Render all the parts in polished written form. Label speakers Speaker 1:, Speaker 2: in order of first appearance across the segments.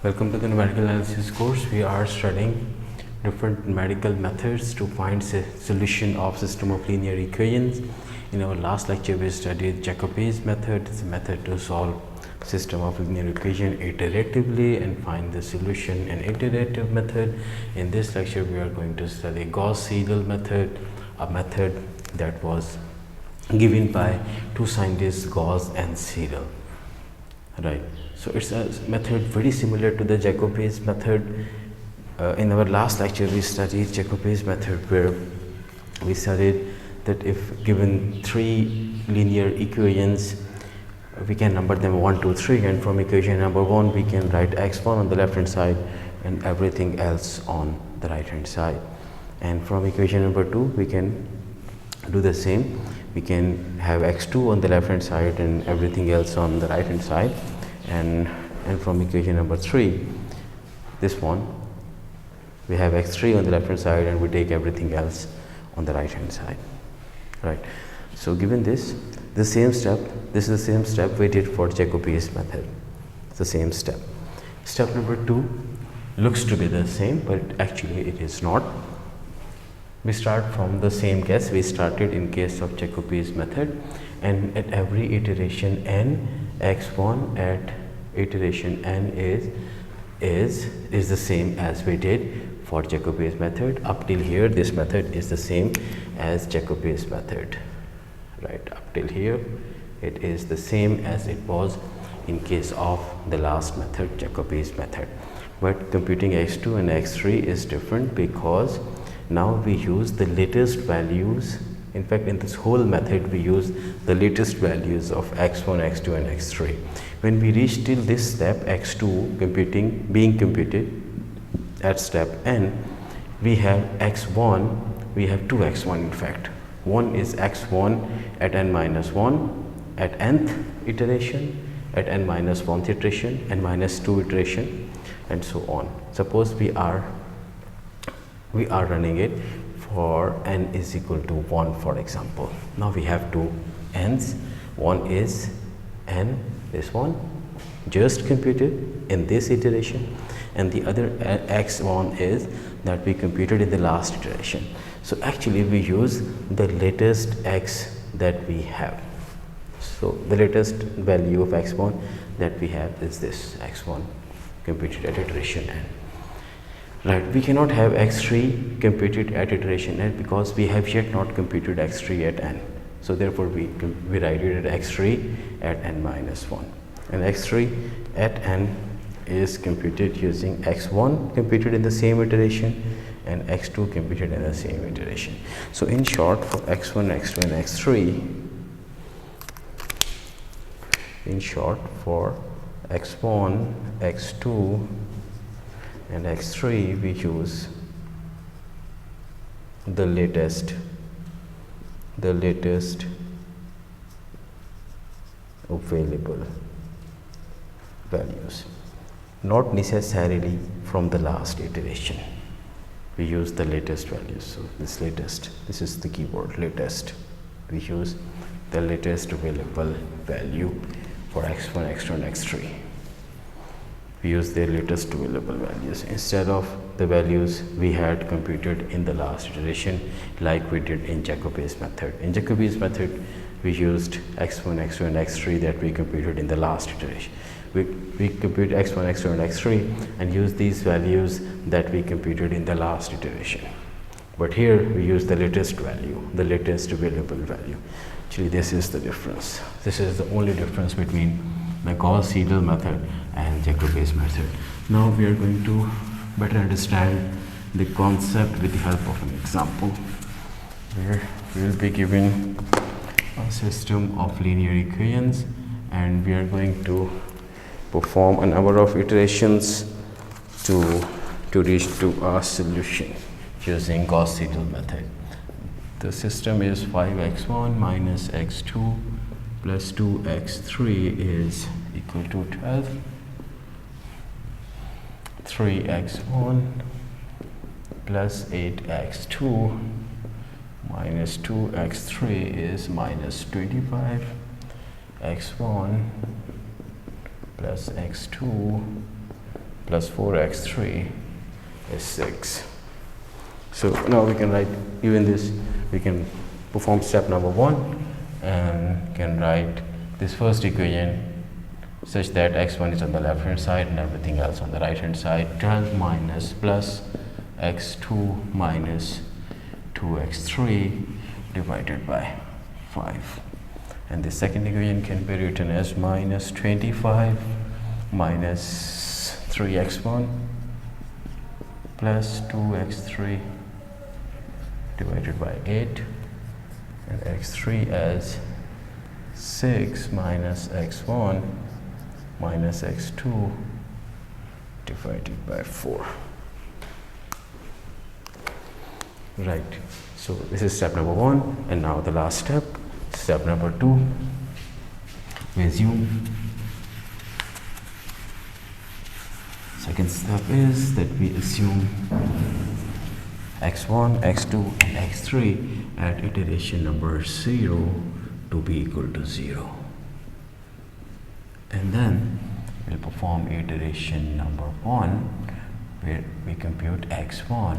Speaker 1: Welcome to the numerical analysis course. We are studying different numerical methods to find solution of system of linear equations. In our last lecture, we studied Jacobi's method. It's a method to solve system of linear equation iteratively and find the solution in iterative method. In this lecture, we are going to study Gauss-Seidel method, a method that was given by two scientists, Gauss and Seidel. Right. So it's a method very similar to the Jacobi's method. In our last lecture, we studied Jacobi's method, where we studied that if given three linear equations, we can number them 1, 2, 3, and from equation number 1 we can write x1 on the left hand side and everything else on the right hand side. And from equation number 2 we can do the same. We can have x2 on the left hand side and everything else on the right hand side. And from equation number 3, this one, we have x3 on the left hand side and we take everything else on the right hand side. Right. So given this, the same step, this is the same step we did for Jacobi's method. It's the same step. Step number 2 looks to be the same, but actually it is not. We start from the same case we started in case of Jacobi's method, and at every iteration n, x1 at iteration n is the same as we did for Jacobi's method. Up till here, this method is the same as Jacobi's method. Right, up till here it is the same as it was in case of the last method, Jacobi's method. But computing x2 and x3 is different because now we use the latest values. In fact, in this whole method we use the latest values of x1, x2 and x3. When we reach till this step, x2 being computed at step n, we have x1, we have 2x1 in fact. One is x1 at n minus 1 at nth iteration, at n minus 1th iteration, n minus 2 iteration, and so on. Suppose we are running it for n is equal to 1, for example. Now we have two n's. One is n, this one just computed in this iteration, and the other x1 is that we computed in the last iteration. So actually we use the latest x that we have. So the latest value of x1 that we have is this x1 computed at iteration n. Right, we cannot have x3 computed at iteration n because we have yet not computed x3 at n. So therefore we write it at x3 at n minus 1, and x3 at n is computed using x1 computed in the same iteration and x2 computed in the same iteration. So in short, for x1, x2 and x3, in short, for x1, x2 and x3 we use the latest available values, not necessarily from the last iteration. We use the latest values. So this latest, this is the keyword, latest. We use the latest available value for x1, x2 and x3. We use their latest available values instead of the values we had computed in the last iteration, like we did in Jacobi's method. In Jacobi's method, we used x1, x2 and x3 that we computed in the last iteration. We compute x1, x2 and x3 and use these values that we computed in the last iteration. But here we use the latest value, the latest available value. Actually, this is the difference. This is the only difference between the Gauss-Seidel method and Jacobi's method. Now we are going to better understand the concept with the help of an example, where we will be given a system of linear equations and we are going to perform a number of iterations to reach to a solution using Gauss-Seidel method. The system is 5x1 minus x2 plus 2x3 is equal to 12. 3x1 plus 8x2 minus 2x3 is minus 25. x1 plus x2 plus 4x3 is 6. So now we can write, even this, we can perform step number 1 and can write this first equation such that x1 is on the left hand side and everything else on the right hand side. 12 minus plus x2 minus 2x3 divided by 5. And the second equation can be written as minus 25 minus 3x1 plus 2x3 divided by 8, and x3 as 6 minus x1 minus x2 divided by 4. Right, so this is step number 1, and now the last step, step number 2. We assume, second step is that we assume x1, x2 and x3 at iteration number 0 to be equal to 0, and then we'll perform iteration number 1 where we compute x1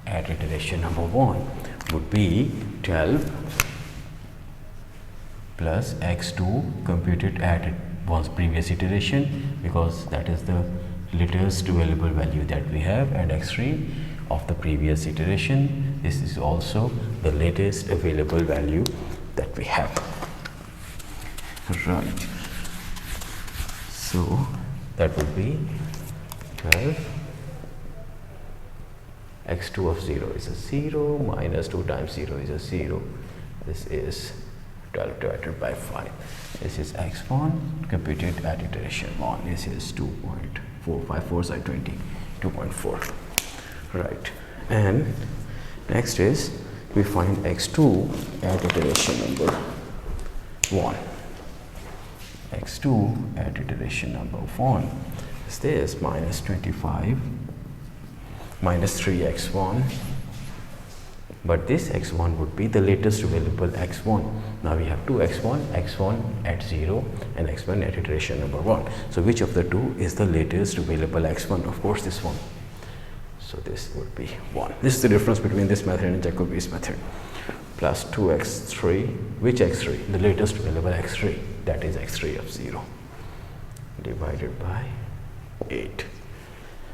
Speaker 1: at iteration number 1 would be 12 plus x2 computed at one's previous iteration, because that is the latest available value that we have, and x3 of the previous iteration. This is also the latest available value that we have. Right, so that would be 12. x2 of 0 is a 0, minus 2 times 0 is a 0. This is 12 divided by 5. This is x1 computed at iteration 1. This is 2.454 side 20, 2.4. Right, and next is we find x2 at iteration number 1. x2 at iteration number 1 is this, minus 25 minus 3x1, but this x1 would be the latest available x1. Now we have two x1, x1 at 0 and x1 at iteration number 1. So which of the two is the latest available x1? Of course this one. So this would be 1. This is the difference between this method and Jacobi's method. Plus 2x3, which x3? The latest available x3, that is x3 of 0, divided by 8.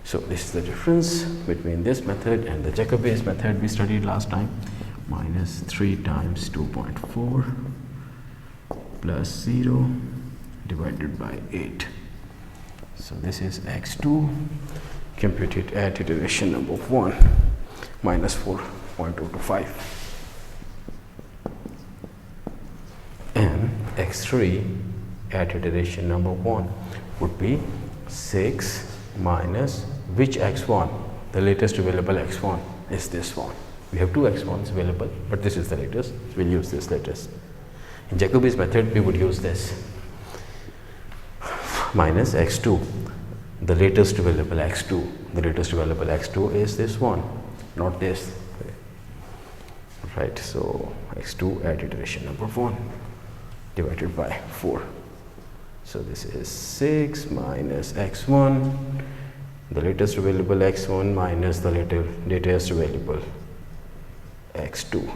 Speaker 1: So this is the difference between this method and the Jacobi's method we studied last time. Minus 3 times 2.4 plus 0 divided by 8. So this is x2 computed at iteration number 1, minus 4.225, and x3 at iteration number 1 would be 6 minus which x1? The latest available x1 is this one. We have two x1s available, but this is the latest, so we'll use this latest. In Jacobi's method we would use this, minus x2, the latest available x2. The latest available x2 is this one, not this. Right, so x2 at iteration number 1 divided by 4. So this is 6 minus x1, the latest available x1 minus the latest available x2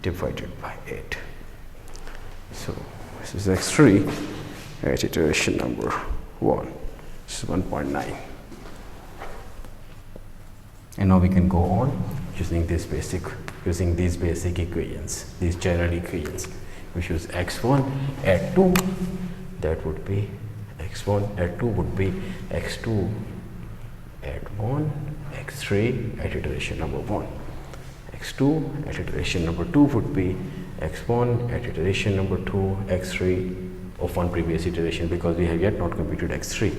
Speaker 1: divided by 8. So this is x3 at iteration number 1. This is 1.9. And now we can go on using these basic equations, these general equations. We choose x1 at 2, that would be x1 at 2 would be x2 at 1, x3 at iteration number 1. x2 at iteration number 2 would be x1 at iteration number 2, x3 of one previous iteration, because we have yet not computed x3.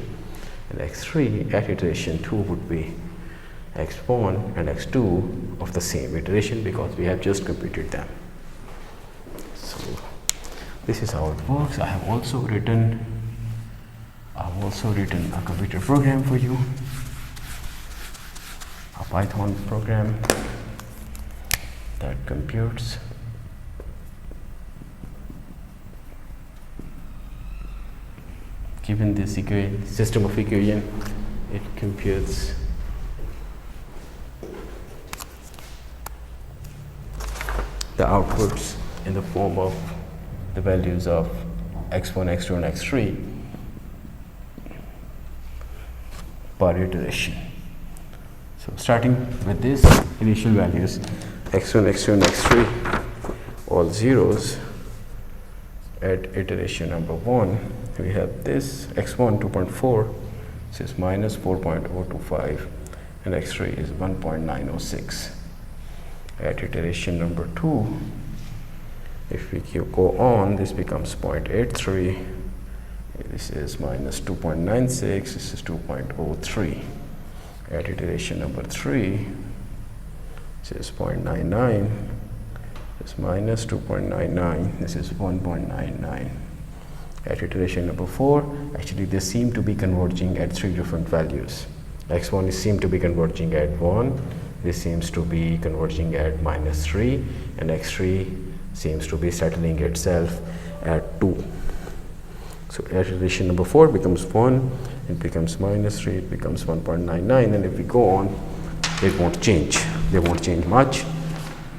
Speaker 1: And x3 at iteration 2 would be x1 and x2 of the same iteration, because we have just computed them. So this is how it works. I have also written a computer program for you, a Python program that computes given this system of equation it computes the outputs in the form of the values of x1, x2 and x3 per iteration. So starting with these initial values x1, x2 and x3 all zeros, at iteration number 1 we have this x1 2.4, this is minus 4.025 and x3 is 1.906. At iteration number 2, if we go on, this becomes 0.83, this is minus 2.96, this is 2.03. At iteration number 3, this is 0.99, this is minus 2.99, this is 1.99. At iteration number 4, actually they seem to be converging at 3 different values. x1 is seem to be converging at 1, this seems to be converging at minus 3, and x3 seems to be settling itself at 2. So iteration number 4 becomes 1, it becomes minus 3, it becomes 1.99, and if we go on, it won't change. They won't change much.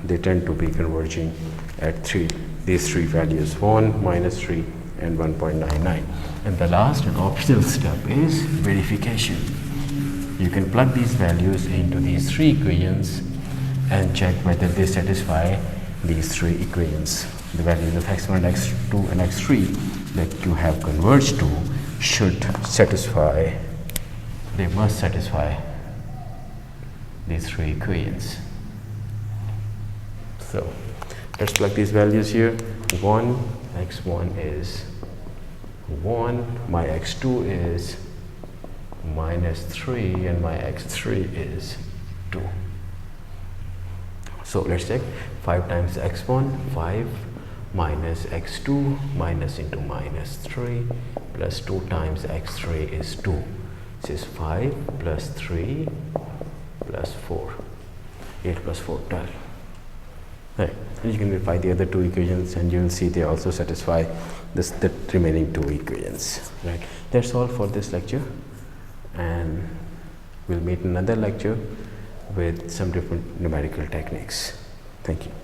Speaker 1: They tend to be converging at these three values, 1, minus 3, and 1.99. And the last and optional step is verification. You can plug these values into these three equations and check whether they satisfy these three equations. The values of x1, x2 and x3 that you have converged to should satisfy, they must satisfy these three equations. So let's plug these values here. 1, x1 is 1, my x2 is minus 3 and my x3 is 2. So let's check. 5 times x1, 5 minus x2 minus into minus 3 plus 2 times x3 is 2. This is 5 plus 3 plus 4. 8 plus 4, 12. Right. And you can verify the other two equations and you will see they also satisfy the remaining two equations. Right. That's all for this lecture, and we'll meet in another lecture with some different numerical techniques. Thank you.